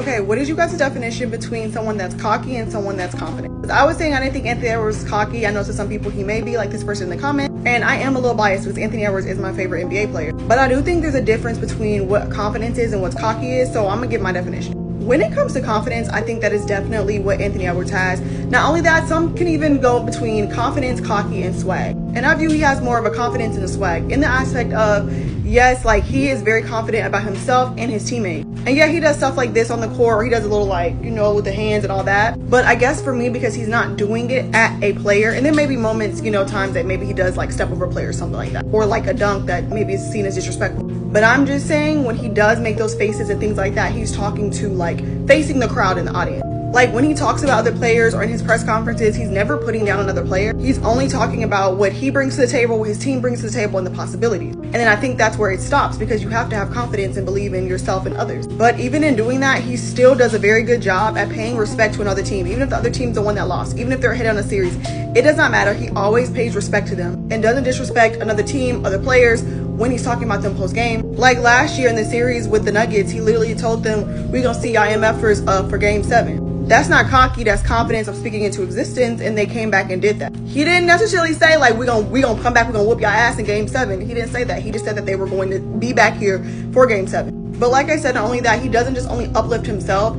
Okay, what is you guys' definition between someone that's cocky and someone that's confident? I was saying I didn't think Anthony Edwards was cocky. I know to some people he may be, like this person in the comment. And I am a little biased because Anthony Edwards is my favorite NBA player. But I do think there's a difference between what confidence is and what cocky is. So I'm going to give my definition. When it comes to confidence, I think that is definitely what Anthony Edwards has. Not only that, some can even go between confidence, cocky, and swag. And I view he has more of a confidence and a swag in the aspect of, yes, like he is very confident about himself and his teammates. And yeah, he does stuff like this on the court, or he does a little like, you know, with the hands and all that. But I guess for me, because he's not doing it at a player, and there may be moments, you know, times that maybe he does like step over a player or something like that, or like a dunk that maybe is seen as disrespectful. But I'm just saying when he does make those faces and things like that, he's talking to like facing the crowd and the audience. Like when he talks about other players or in his press conferences, he's never putting down another player. He's only talking about what he brings to the table, what his team brings to the table, and the possibilities. And then I think that's where it stops, because you have to have confidence and believe in yourself and others. But even in doing that, he still does a very good job at paying respect to another team. Even if the other team's the one that lost, even if they're ahead on a series, it does not matter. He always pays respect to them and doesn't disrespect another team, other players, when he's talking about them post game. Like last year in the series with the Nuggets, he literally told them, we're gonna see y'all MFers for game 7. That's not cocky, that's confidence of speaking into existence, and they came back and did that. He didn't necessarily say like we gonna come back, we're gonna whoop your ass in game 7. He didn't say that. He just said that they were going to be back here for game 7. But like I said, not only that, he doesn't just only uplift himself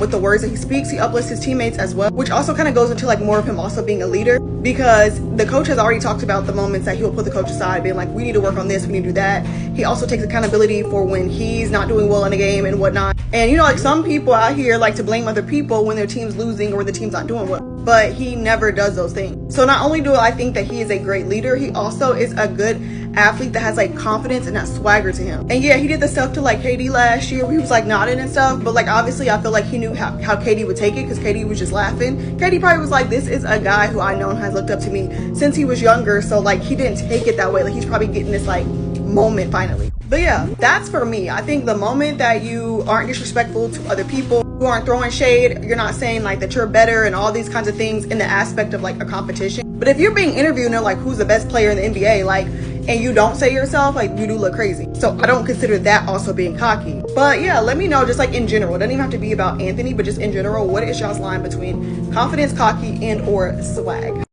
with the words that he speaks, he uplifts his teammates as well, which also kind of goes into like more of him also being a leader, because the coach has already talked about the moments that he'll put the coach aside, being like, we need to work on this, we need to do that. He also takes accountability for when he's not doing well in the game and whatnot. And you know, like some people out here like to blame other people when their team's losing or the team's not doing well, but he never does those things. So not only do I think that he is a great leader, he also is a good athlete that has like confidence and that swagger to him. And yeah, he did the stuff to like KD last year where he was like nodding and stuff, but like obviously I feel like he knew how KD would take it, because KD was just laughing. KD probably was like, this is a guy who I know and has looked up to me since he was younger, so like he didn't take it that way. Like he's probably getting this like moment finally. But yeah, that's for me. I think the moment that you aren't disrespectful to other people, who aren't throwing shade, you're not saying like that you're better and all these kinds of things in the aspect of like a competition. But if you're being interviewed and they're like, who's the best player in the NBA, like, and you don't say yourself, like you do look crazy. So I don't consider that also being cocky. But yeah, let me know, just like in general, it doesn't even have to be about Anthony, but just in general, what is y'all's line between confidence, cocky, and or swag?